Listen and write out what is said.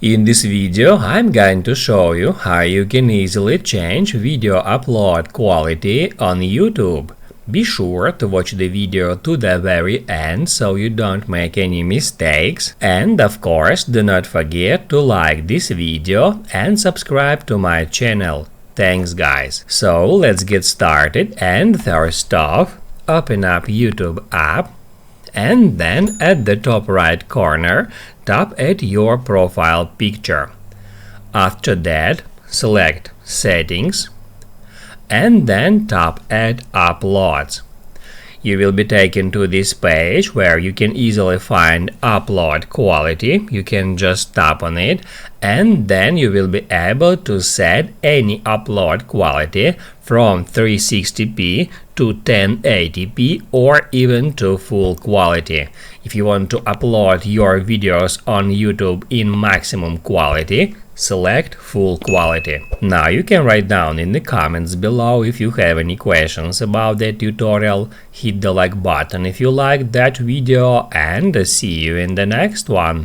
In this video, I'm going to show you how you can easily change video upload quality on YouTube. Be sure to watch the video to the very end so you don't make any mistakes. And of course, do not forget to like this video and subscribe to my channel. Thanks guys. So let's get started, and first off, open up YouTube app. And then at the top right corner, tap at your profile picture. After that, select Settings and then tap at Uploads. You will be taken to this page where you can easily find upload quality. You can just tap on it and then you will be able to set any upload quality from 360p to 1080p or even to full quality. If you want to upload your videos on YouTube in maximum quality, select full quality. Now you can write down in the comments below if you have any questions about that tutorial. Hit the like button if you liked that video, and see you in the next one.